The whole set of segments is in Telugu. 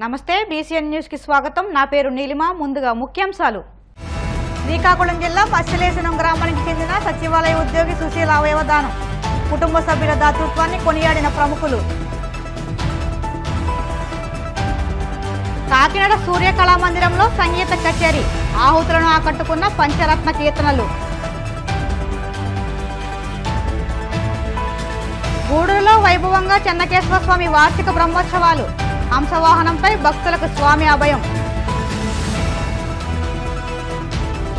నమస్తే బీసీఎన్ న్యూస్ కి స్వాగతం. నా పేరు నీలిమ. ముందుగా ముఖ్యాంశాలు. శ్రీకాకుళం జిల్లా పశ్చిలేశనం గ్రామానికి చెందిన సచివాలయ ఉద్యోగి సుశీల అవయవ దానం. కుటుంబ సభ్యుల దాతృత్వాన్ని కొనియాడిన ప్రముఖులు. కాకినాడ సూర్య కళామందిరంలో సంగీత కచేరీ. ఆహుతులను ఆకట్టుకున్న పంచరత్న కీర్తనలు. గూడూరులో వైభవంగా చెన్నకేశ్వర స్వామి వార్షిక బ్రహ్మోత్సవాలు. హంసవాహనంపై భక్తులకు స్వామి అభయం.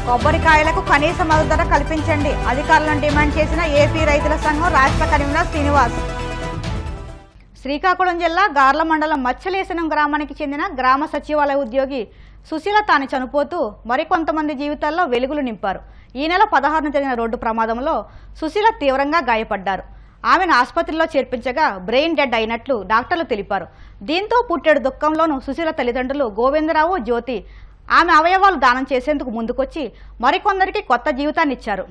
కొబ్బరికాయలకు కనీస మద్దతు ధర కల్పించండి, అధికారులను డిమాండ్ చేసిన ఏపీ రైతుల సంఘం రాష్ట్ర కన్వీనర్ శ్రీనివాస్. శ్రీకాకుళం జిల్లా గార్ల మండలం మచ్చలేశనం గ్రామానికి చెందిన గ్రామ సచివాలయ ఉద్యోగి సుశీల తాను చనిపోతూ మరికొంతమంది జీవితాల్లో వెలుగులు నింపారు. ఈ నెల 16న జరిగిన రోడ్డు ప్రమాదంలో సుశీల తీవ్రంగా గాయపడ్డారు. ఆమెను ఆసుపత్రిలో చేర్పించగా బ్రెయిన్ డెడ్ అయినట్లు డాక్టర్లు తెలిపారు. దీంతో పుట్టెడు దుఃఖంలోనూ సుశీల తల్లిదండ్రులు గోవిందరావు, జ్యోతి ఆమె అవయవాలు దానం చేసేందుకు ముందుకొచ్చి మరికొందరికి కొత్త జీవితాన్ని ఇచ్చారు.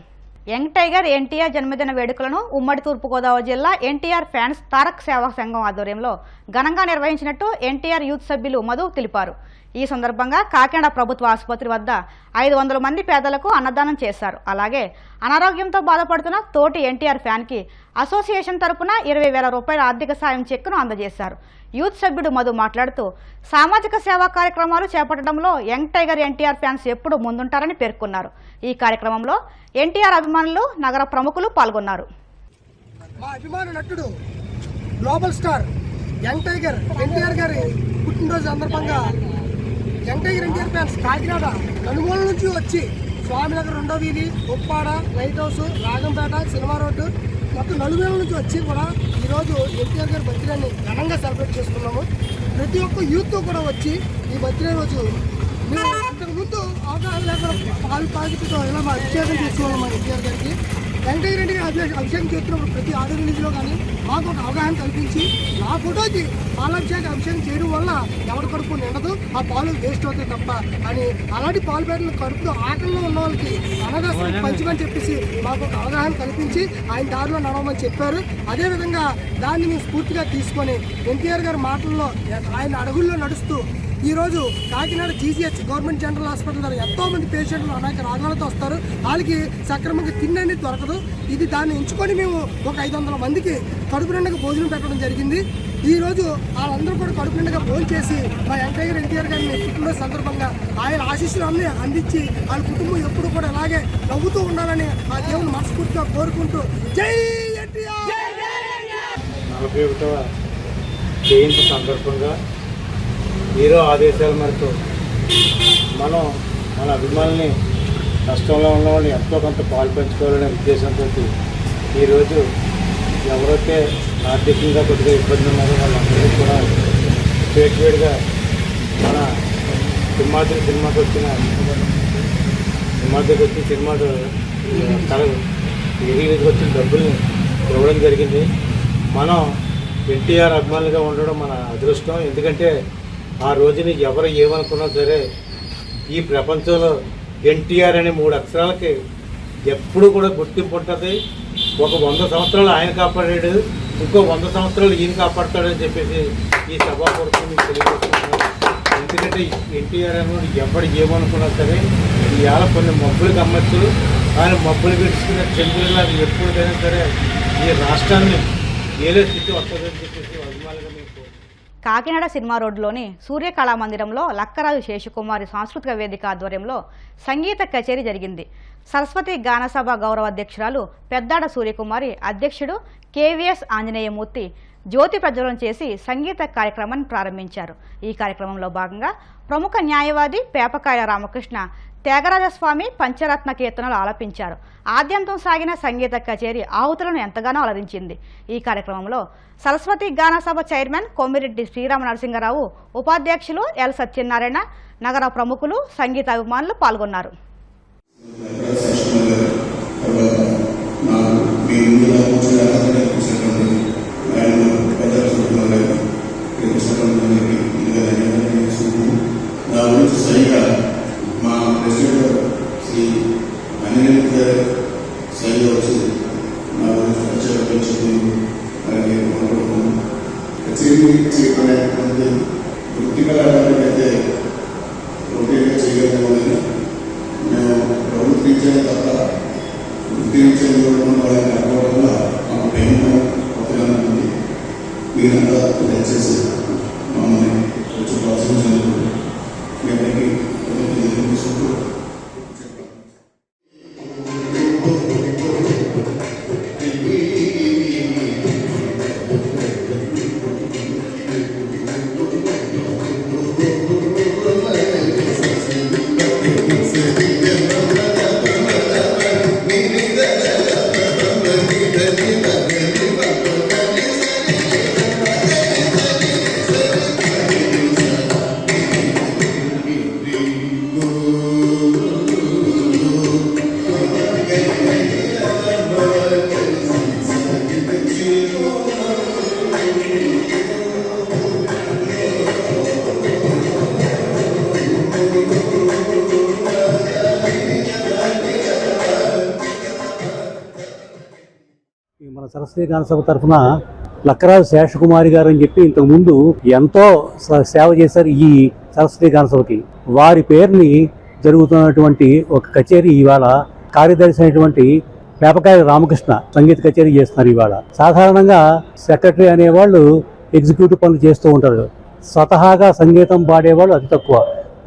యంగ్ టైగర్ ఎన్టీఆర్ జన్మదిన వేడుకలను ఉమ్మడి తూర్పుగోదావరి జిల్లా ఎన్టీఆర్ ఫ్యాన్స్ తారక్ సేవా సంఘం ఆధ్వర్యంలో ఘనంగా నిర్వహించినట్టు ఎన్టీఆర్ యూత్ సభ్యులు మధు తెలిపారు. ఈ సందర్భంగా కాకినాడ ప్రభుత్వ ఆసుపత్రి వద్ద 500 మంది పేదలకు అన్నదానం చేశారు. అలాగే అనారోగ్యంతో బాధపడుతున్న తోటి ఎన్టీఆర్ ఫ్యాన్ కి అసోసియేషన్ తరపున 20,000 రూపాయల ఆర్థిక సాయం చెక్కును అందజేశారు. యూత్ సభ్యుడు మధు మాట్లాడుతూ సామాజిక సేవా కార్యక్రమాలు చేపట్టడంలో యంగ్ టైగర్ ఎన్టీఆర్ ఫ్యాన్స్ ఎప్పుడూ ముందుంటారని పేర్కొన్నారు. ఈ కార్యక్రమంలో ఎన్టీఆర్ అభిమానులు, నగర ప్రముఖులు పాల్గొన్నారు. మా అభిమాన నటుడు global star young tiger NTR గారి పుట్టినరోజు సందర్భంగా young tiger NTR fans Kakinada నలుమూల నుంచి వచ్చి స్వామినగర్ 2వ వీధి, Uppada, light house, Ragampeta, cinema road మొత్తం నలుమూల నుంచి వచ్చి కూడా ఈరోజు ఎన్టీఆర్ గారి బర్త్డేని ఘనంగా సెలబ్రేట్ చేసుకున్నాము. ప్రతి ఒక్క యూత్ కూడా వచ్చి ఈ బర్త్డే రోజు మేము అంతకుముందు అవగాహన లేకుండా పాలు పాజిటివ్తో ఇలా మా అభిషేకం చేసుకోవాలి. మా ఎన్టీఆర్ గారికి యంగ్ టైగర్ ఎన్టీఆర్ అభిషేకం చేస్తున్నప్పుడు ప్రతి ఆడియో రిలీజ్లో కానీ మాకు ఒక అవగాహన కల్పించి నా ఫోటోకి అభిషేకం చేయడం వల్ల ఎవరి కడుపు నిండదు, ఆ పాలు వేస్ట్ అవుతాయి తప్ప అని అలాంటి పాలు పేటలు కడుపులో ఆకలిలో ఉన్న వాళ్ళకి అన్నదాసం పంచమని చెప్పేసి మాకు ఒక అవగాహన కల్పించి ఆయన దారిలో నడవమని చెప్పారు. అదేవిధంగా దాన్ని మేము స్ఫూర్తిగా తీసుకొని ఎన్టీఆర్ గారి మాటల్లో ఆయన అడుగుల్లో నడుస్తూ ఈరోజు Kakinada GGH government general hospital ద్వారా ఎంతోమంది పేషెంట్లు అనేక రోగాలతో వస్తారు. వాళ్ళకి సక్రమంగా తిండి అనేది దొరకదు. ఇది దాన్ని ఎంచుకొని మేము ఒక 500 మందికి కడుపు నిండుగా భోజనం పెట్టడం జరిగింది. ఈరోజు వాళ్ళందరూ కూడా కడుపు నిండుగా భోజనం చేసి మా యంగ్ టైగర్ ఎన్టీఆర్ గారిని పుట్టినరోజు సందర్భంగా ఆయన ఆశీస్సులు అన్నీ అందించి వాళ్ళ కుటుంబం ఎప్పుడు కూడా అలాగే నవ్వుతూ ఉండాలని ఆ దేవుని మనస్ఫూర్తిగా కోరుకుంటూ జై ఎన్టీఆర్. 41వ జయంతి సందర్భంగా హీరో ఆదేశాల మేరకు మనం మన అభిమానుల్ని కష్టంలో ఉన్న వాళ్ళని ఎంతో కొంత పాలు పంచుకోవాలనే ఉద్దేశంతో ఈరోజు ఎవరైతే ఆర్థికంగా కొద్దిగా ఇబ్బంది ఉన్నారో వాళ్ళందరికీ కూడా వేడివేడిగా మన సినిమాకి వచ్చిన సినిమా రిలీజ్కి వచ్చిన డబ్బుల్ని ఇవ్వడం జరిగింది. మనం ఎన్టీఆర్ అభిమానులుగా ఉండడం మన అదృష్టం. ఎందుకంటే ఆ రోజుని ఎవరు ఏమనుకున్నా సరే ఈ ప్రపంచంలో ఎన్టీఆర్ అనే 3 అక్షరాలకి ఎప్పుడు కూడా గుర్తింపు ఉంటుంది. ఒక 100 సంవత్సరాలు ఆయన కాపాడాడు, ఇంకో 100 సంవత్సరాలు ఈయన కాపాడతాడని చెప్పేసి ఈ సభాపూర్వకంగా మీకు తెలియజేస్తున్నాను. ఎందుకంటే ఎన్టీఆర్ అనేది ఎవరు ఏమనుకున్నా సరే ఇవాళ కొన్ని మబ్బులు గమ్మచ్చు, ఆయన మబ్బులు పెట్టుకునే చంద్రులాగా ఎప్పుడైనా సరే ఈ రాష్ట్రాన్ని ఏదో స్థితి వస్తుందని చెప్పేసి అభిమానులుగా మీకు. కాకినాడ సినిమా రోడ్డులోని సూర్య కళామందిరంలో లక్కరాజు శేషకుమారి సాంస్కృతిక వేదిక ఆధ్వర్యంలో సంగీత కచేరీ జరిగింది. సరస్వతి గానసభ గౌరవ అధ్యక్షురాలు పెద్దాడ సూర్యకుమారి, అధ్యక్షుడు కేవీఎస్ ఆంజనేయమూర్తి జ్యోతి ప్రజ్వలన చేసి సంగీత కార్యక్రమాన్ని ప్రారంభించారు. ఈ కార్యక్రమంలో భాగంగా ప్రముఖ న్యాయవాది పేపకాయల రామకృష్ణ త్యాగరాజస్వామి పంచరత్న కీర్తనలు ఆలపించారు. ఆద్యంతం సాగిన సంగీత కచేరీ ఆహుతులను ఎంతగానో అలరించింది. ఈ కార్యక్రమంలో సరస్వతి గానసభ చైర్మన్ కొమ్మిరెడ్డి శ్రీరామ నరసింగరావు, ఉపాధ్యక్షులు ఎల్ సత్యనారాయణ, నగర ప్రముఖులు, సంగీత అభిమానులు పాల్గొన్నారు. మా ప్రెసిడెంట్ శ్రీ అనిల్ సైడ్ వచ్చి నా కచేరీ వృత్తిగా అయితే ఒకేగా చేయగలిగామని మేము ప్రభుత్వ రీత్యా తప్ప వృత్తి రీత్యా ఇవ్వడం వాళ్ళని అనుకోవడం వల్ల మాకు పేమెంట్ కొత్తగా ఉంది. మీరంతా దయచేసి మమ్మల్ని కొంచెం ప్రోత్సహించినందుకు మీ అందరికీ తీసుకుంటూ మన సరస్వతి గాన సభ తరఫున లక్కరాజు శేషకుమారి గారు అని చెప్పి ఇంతకుముందు ఎంతో సేవ చేశారు ఈ సరస్వతి గాన సభకి. వారి పేరుని జరుగుతున్నటువంటి ఒక కచేరీ ఇవాళ కార్యదర్శి అయినటువంటి వేపకాయ రామకృష్ణ సంగీత కచేరీ చేస్తున్నారు. ఇవాళ సాధారణంగా సెక్రటరీ అనేవాళ్ళు ఎగ్జిక్యూటివ్ పనులు చేస్తూ ఉంటారు. స్వతహాగా సంగీతం పాడేవాళ్ళు అతి తక్కువ.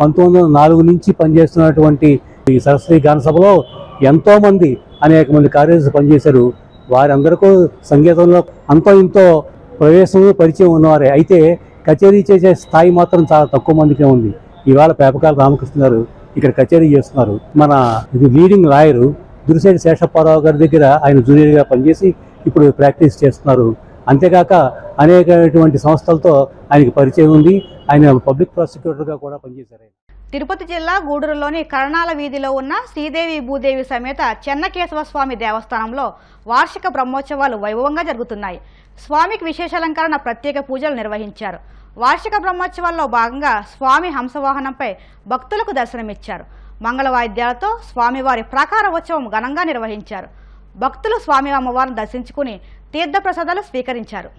1904 నుంచి పనిచేస్తున్నటువంటి ఈ సరస్వతి గాన సభలో ఎంతోమంది అనేక మంది కార్యదర్శులు పనిచేశారు. వారందరికీ సంగీతంలో అంతో ఇంతో ప్రవేశం పరిచయం ఉన్నవారే. అయితే కచేరీ చేసే స్థాయి మాత్రం చాలా తక్కువ మందికే ఉంది. ఇవాళ పేపకాల రామకృష్ణ గారు ఇక్కడ కచేరీ చేస్తున్నారు. మన లీడింగ్ లాయరు దురిశెట్టి శేషప్పారావు గారి దగ్గర ఆయన జూనియర్గా పనిచేసి ఇప్పుడు ప్రాక్టీస్ చేస్తున్నారు. అంతేకాక అనేకటువంటి సంస్థలతో ఆయనకి పరిచయం ఉంది. ఆయన పబ్లిక్ ప్రాసిక్యూటర్గా కూడా పనిచేశారు. తిరుపతి జిల్లా గూడూరులోని కరణాల వీధిలో ఉన్న శ్రీదేవి భూదేవి సమేత చెన్నకేశవ స్వామి దేవస్థానంలో వార్షిక బ్రహ్మోత్సవాలు వైభవంగా జరుగుతున్నాయి. స్వామికి విశేషాలంకరణ ప్రత్యేక పూజలు నిర్వహించారు. వార్షిక బ్రహ్మోత్సవాల్లో భాగంగా స్వామి హంసవాహనంపై భక్తులకు దర్శనమిచ్చారు. మంగళ వాయిద్యాలతో స్వామివారి ప్రాకార ఉత్సవం ఘనంగా నిర్వహించారు. భక్తులు స్వామి అమ్మవారిని దర్శించుకుని తీర్థప్రసాదాలు స్వీకరించారు.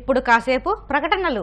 ఇప్పుడు కాసేపు ప్రకటనలు.